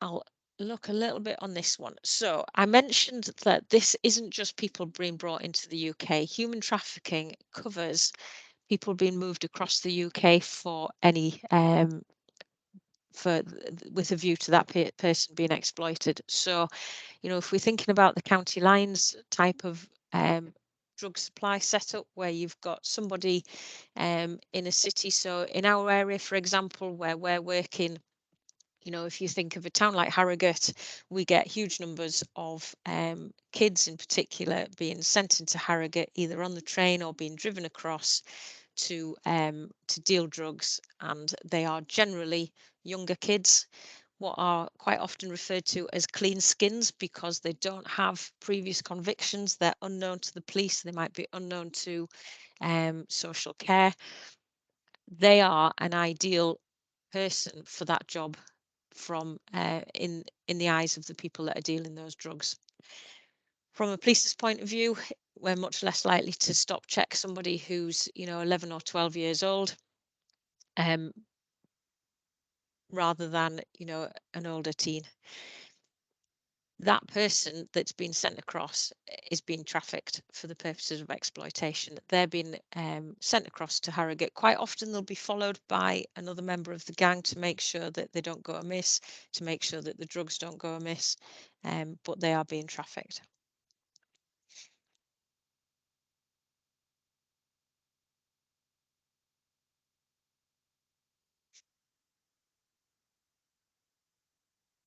I'll look a little bit on this one. So I mentioned that this isn't just people being brought into the UK. Human trafficking covers people being moved across the UK for any with a view to that person being exploited. So, you know, if we're thinking about the county lines type of drug supply setup where you've got somebody in a city. So in our area, for example, where we're working, you know, if you think of a town like Harrogate, we get huge numbers of kids in particular being sent into Harrogate, either on the train or being driven across to deal drugs, and they are generally younger kids, what are quite often referred to as clean skins because they don't have previous convictions. They're unknown to the police. They might be unknown to social care. They are an ideal person for that job from in the eyes of the people that are dealing those drugs. From a police's point of view, we're much less likely to stop check somebody who's, you know, 11 or 12 years old, rather than, you know, an older teen. That person that's been sent across is being trafficked for the purposes of exploitation. They're being sent across to Harrogate. Quite often they'll be followed by another member of the gang to make sure that they don't go amiss, to make sure that the drugs don't go amiss, but they are being trafficked.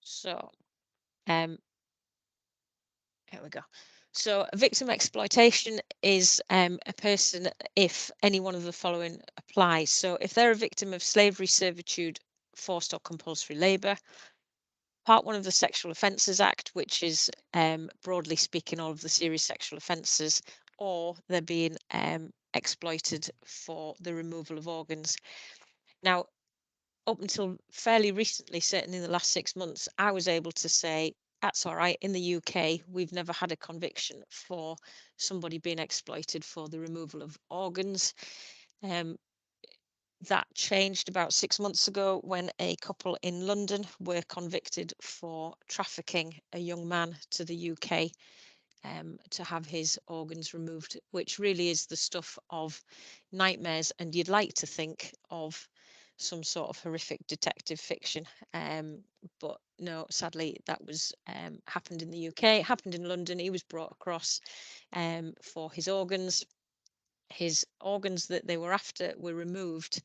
So, here we go. So victim exploitation is a person if any one of the following applies. So if they're a victim of slavery, servitude, forced or compulsory labour, Part 1 of the Sexual Offences Act, which is broadly speaking all of the serious sexual offences, or they're being exploited for the removal of organs. Now, up until fairly recently, certainly in the last 6 months, I was able to say, that's all right. In the UK, we've never had a conviction for somebody being exploited for the removal of organs. That changed about 6 months ago when a couple in London were convicted for trafficking a young man to the UK to have his organs removed, which really is the stuff of nightmares. And you'd like to think of some sort of horrific detective fiction, but no, sadly that was happened in the UK. It happened in London. He was brought across for his organs. His organs that they were after were removed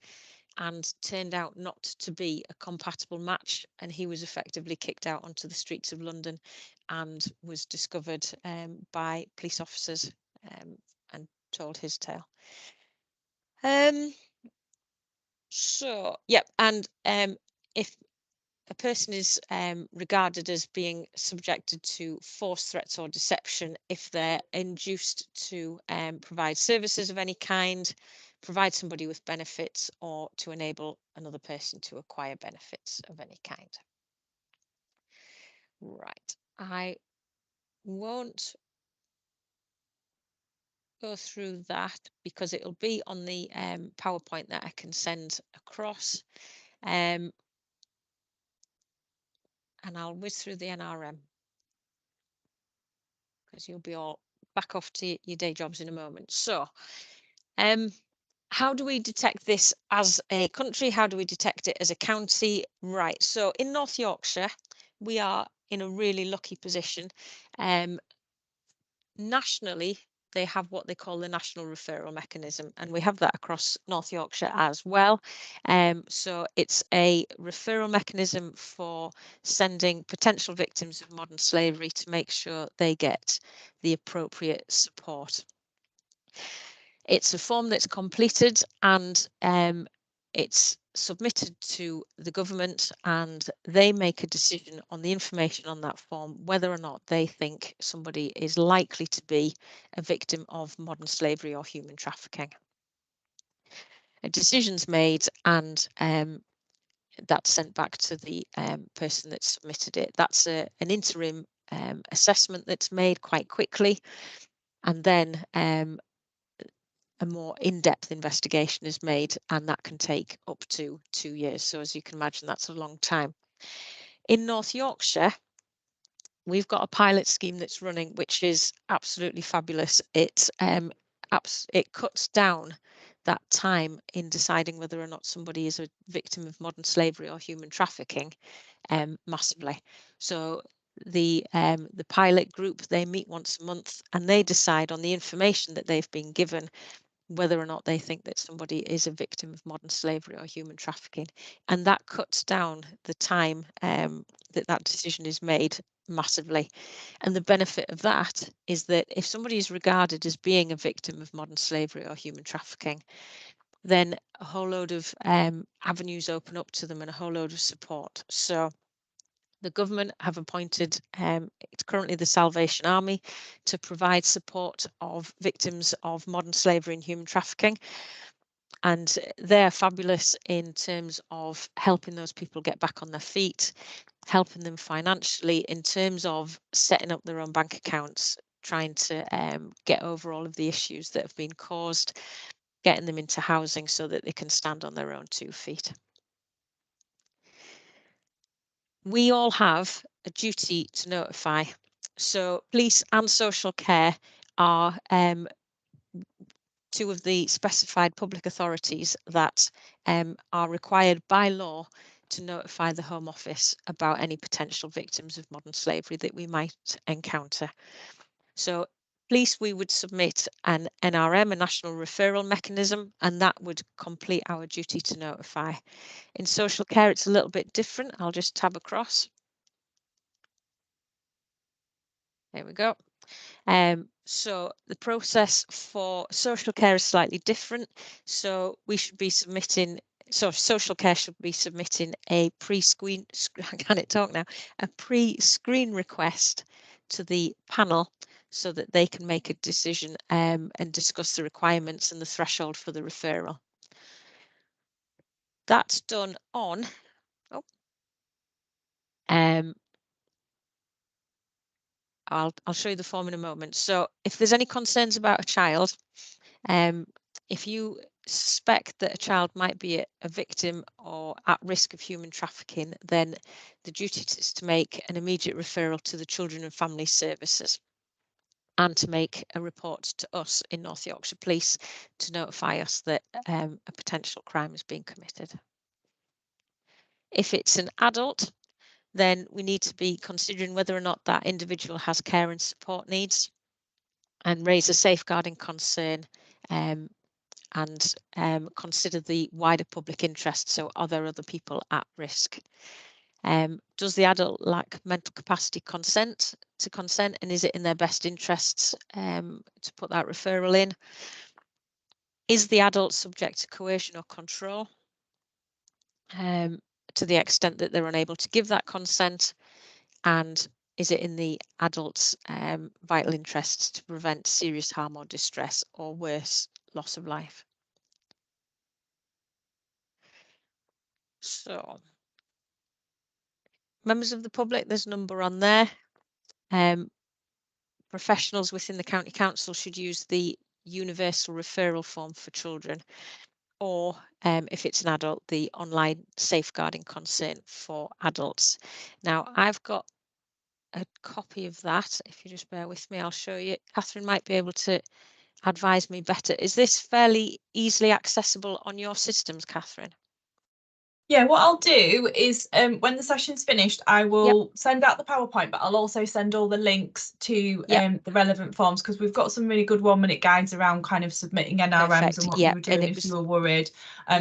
and turned out not to be a compatible match, and he was effectively kicked out onto the streets of London and was discovered by police officers and told his tale. So yep, and if a person is regarded as being subjected to force, threats or deception if they're induced to provide services of any kind, provide somebody with benefits, or to enable another person to acquire benefits of any kind. Right, I won't go through that because it'll be on the PowerPoint that I can send across, and I'll whiz through the NRM because you'll be all back off to your day jobs in a moment. So how do we detect this as a country? How do we detect it as a county? Right, so in North Yorkshire, we are in a really lucky position. Nationally, they have what they call the National Referral Mechanism, and we have that across North Yorkshire as well. So it's a referral mechanism for sending potential victims of modern slavery to make sure they get the appropriate support. It's a form that's completed, and it's submitted to the government, and they make a decision on the information on that form whether or not they think somebody is likely to be a victim of modern slavery or human trafficking. A decision's made, and that's sent back to the person that submitted it. That's an interim assessment that's made quite quickly, and then a more in-depth investigation is made, and that can take up to 2 years. So as you can imagine, that's a long time. In North Yorkshire, we've got a pilot scheme that's running, which is absolutely fabulous. It cuts down that time in deciding whether or not somebody is a victim of modern slavery or human trafficking massively. So the pilot group, they meet once a month, and they decide on the information that they've been given whether or not they think that somebody is a victim of modern slavery or human trafficking. And that cuts down the time that decision is made massively. And the benefit of that is that if somebody is regarded as being a victim of modern slavery or human trafficking, then a whole load of avenues open up to them and a whole load of support. So the government have appointed, it's currently the Salvation Army, to provide support of victims of modern slavery and human trafficking. And they're fabulous in terms of helping those people get back on their feet, helping them financially in terms of setting up their own bank accounts, trying to get over all of the issues that have been caused, getting them into housing so that they can stand on their own 2 feet. We all have a duty to notify. So police and social care are 2 of the specified public authorities that are required by law to notify the Home Office about any potential victims of modern slavery that we might encounter. So police, we would submit an NRM, a National Referral Mechanism, and that would complete our duty to notify. In social care, it's a little bit different. I'll just tab across. There we go. So the process for social care is slightly different. So we should be submitting, so social care should be submitting a pre-screen, can it talk now? A pre-screen request to the panel so that they can make a decision and discuss the requirements and the threshold for the referral. That's done on, I'll show you the form in a moment. So if there's any concerns about a child, if you suspect that a child might be a victim or at risk of human trafficking, then the duty is to make an immediate referral to the Children and Family Services and to make a report to us in North Yorkshire Police to notify us that a potential crime has been committed. If it's an adult, then we need to be considering whether or not that individual has care and support needs and raise a safeguarding concern and consider the wider public interest. So are there other people at risk? Does the adult lack mental capacity to consent, and is it in their best interests to put that referral in? Is the adult subject to coercion or control to the extent that they're unable to give that consent? And is it in the adult's vital interests to prevent serious harm or distress, or worse, loss of life? So, members of the public, there's a number on there. Professionals within the County Council should use the universal referral form for children, or if it's an adult, the online safeguarding concern for adults. Now, I've got a copy of that. If you just bear with me, I'll show you. Catherine might be able to advise me better. Is this fairly easily accessible on your systems, Catherine? Yeah, what I'll do is when the session's finished, I will send out the PowerPoint, but I'll also send all the links to the relevant forms, because we've got some really good 1-minute guides around kind of submitting NRMs Perfect. and what you were doing if you were worried.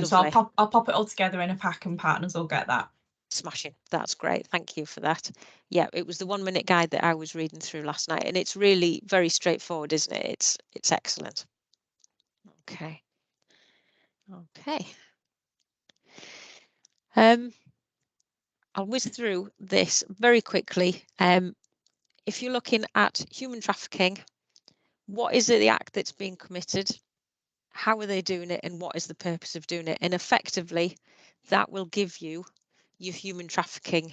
So I'll pop it all together in a pack, and partners will get that. Smashing. That's great. Thank you for that. Yeah, it was the 1-minute guide that I was reading through last night, and it's really very straightforward, isn't it? It's excellent. Okay. I'll whiz through this very quickly. If you're looking at human trafficking, what is it, the act that's being committed? How are they doing it, and what is the purpose of doing it? And effectively, that will give you your human trafficking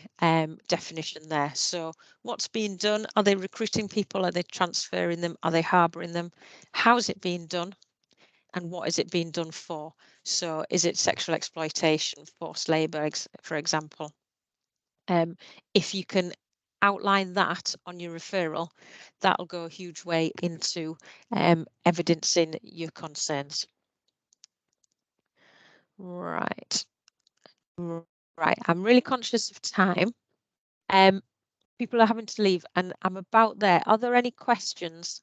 definition there. So what's being done? Are they recruiting people? Are they transferring them? Are they harbouring them? How is it being done? And what is it being done for? So is it sexual exploitation, forced labour, for example? If you can outline that on your referral, that'll go a huge way into evidencing your concerns. Right. I'm really conscious of time. People are having to leave, and I'm about there. Are there any questions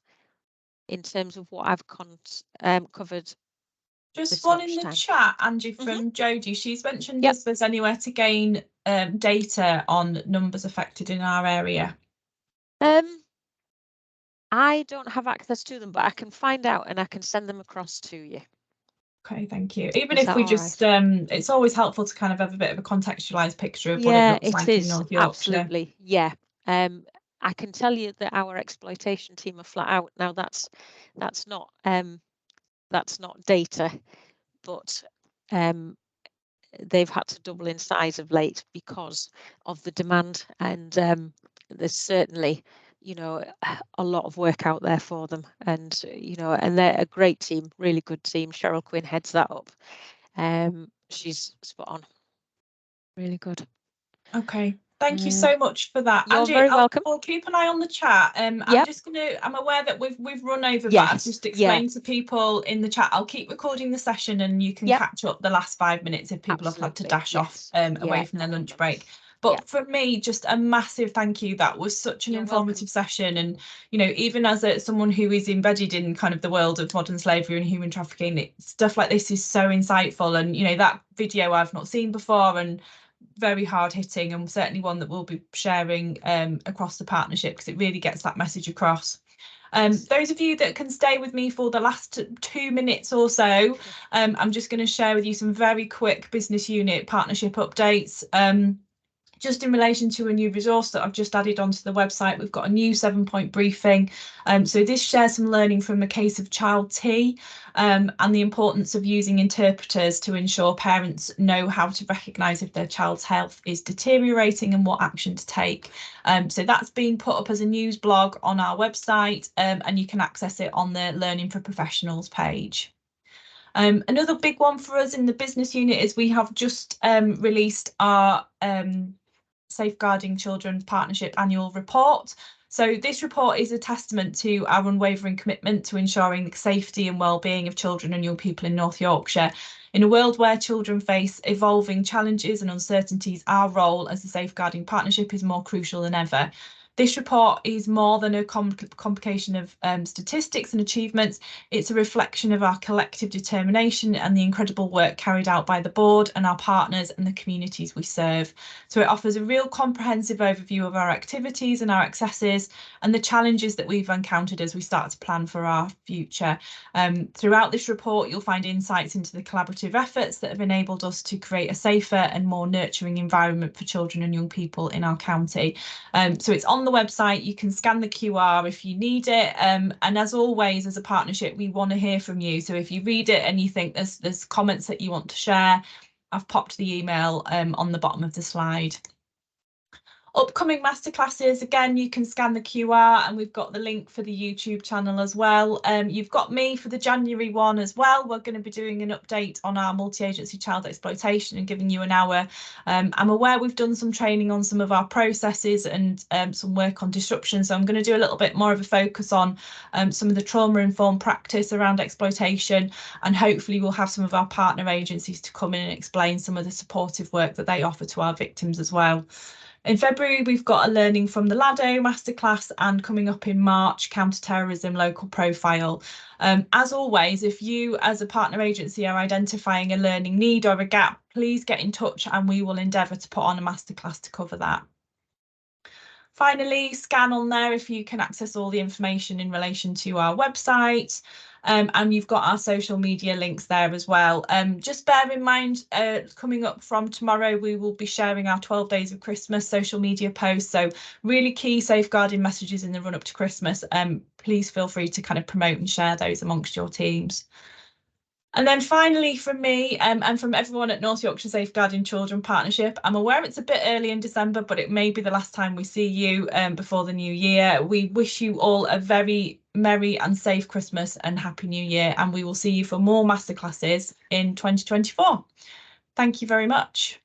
in terms of what I've covered? Just one in the chat, Angie, from Jodie. She's mentioned if there's anywhere to gain data on numbers affected in our area. I don't have access to them, but I can find out and I can send them across to you. Okay, thank you. Even if we just, it's always helpful to kind of have a bit of a contextualised picture of what it looks like in North Yorkshire. Absolutely, yeah. I can tell you that our exploitation team are flat out. Now that's not data, but they've had to double in size of late because of the demand, and there's certainly, you know, a lot of work out there for them, and you know, and they're a great team, really good team. Cheryl Quinn heads that up. She's spot on, really good. Okay, thank you so much for that. You're Angie, very welcome. I'll keep an eye on the chat. I'm aware that we've run over, but I've just explained to people in the chat. I'll keep recording the session, and you can catch up the last 5 minutes if people have had to dash off away from their lunch break. But for me, just a massive thank you. That was such an informative session, and you know, even as someone who is embedded in kind of the world of modern slavery and human trafficking, stuff like this is so insightful. And you know, that video I've not seen before, and very hard hitting, and certainly one that we'll be sharing across the partnership, because it really gets that message across. Those of you that can stay with me for the last 2 minutes or so, I'm just going to share with you some very quick business unit partnership updates. Just in relation to a new resource that I've just added onto the website, we've got a new 7-point briefing. So this shares some learning from a case of child T, and the importance of using interpreters to ensure parents know how to recognise if their child's health is deteriorating and what action to take. So that's been put up as a news blog on our website, and you can access it on the Learning for Professionals page. Another big one for us in the business unit is we have just released our Safeguarding Children Partnership annual report. So this report is a testament to our unwavering commitment to ensuring the safety and well-being of children and young people in North Yorkshire. In a world where children face evolving challenges and uncertainties, our role as a Safeguarding Partnership is more crucial than ever. This report is more than a complication of statistics and achievements. It's a reflection of our collective determination and the incredible work carried out by the board and our partners and the communities we serve. So it offers a real comprehensive overview of our activities and our accesses and the challenges that we've encountered as we start to plan for our future. Throughout this report, you'll find insights into the collaborative efforts that have enabled us to create a safer and more nurturing environment for children and young people in our county. So it's on the website. You can scan the QR if you need it, and as always, as a partnership, we want to hear from you. So if you read it and you think there's comments that you want to share, I've popped the email on the bottom of the slide. Upcoming masterclasses, again, you can scan the QR and we've got the link for the YouTube channel as well. You've got me for the January one as well. We're going to be doing an update on our multi-agency child exploitation and giving you an hour. I'm aware we've done some training on some of our processes and some work on disruption. So I'm going to do a little bit more of a focus on some of the trauma-informed practice around exploitation, and hopefully we'll have some of our partner agencies to come in and explain some of the supportive work that they offer to our victims as well. In February, we've got a Learning from the Lado Masterclass, and coming up in March, Counter-Terrorism Local Profile. As always, if you as a partner agency are identifying a learning need or a gap, please get in touch and we will endeavour to put on a masterclass to cover that. Finally, scan on there if you can access all the information in relation to our website. And you've got our social media links there as well. Just bear in mind, coming up from tomorrow, we will be sharing our 12 Days of Christmas social media posts. So really key safeguarding messages in the run up to Christmas. Please feel free to kind of promote and share those amongst your teams. And then finally, from me and from everyone at North Yorkshire Safeguarding Children Partnership, I'm aware it's a bit early in December, but it may be the last time we see you before the new year. We wish you all a very merry and safe Christmas and happy new year, and we will see you for more masterclasses in 2024. Thank you very much.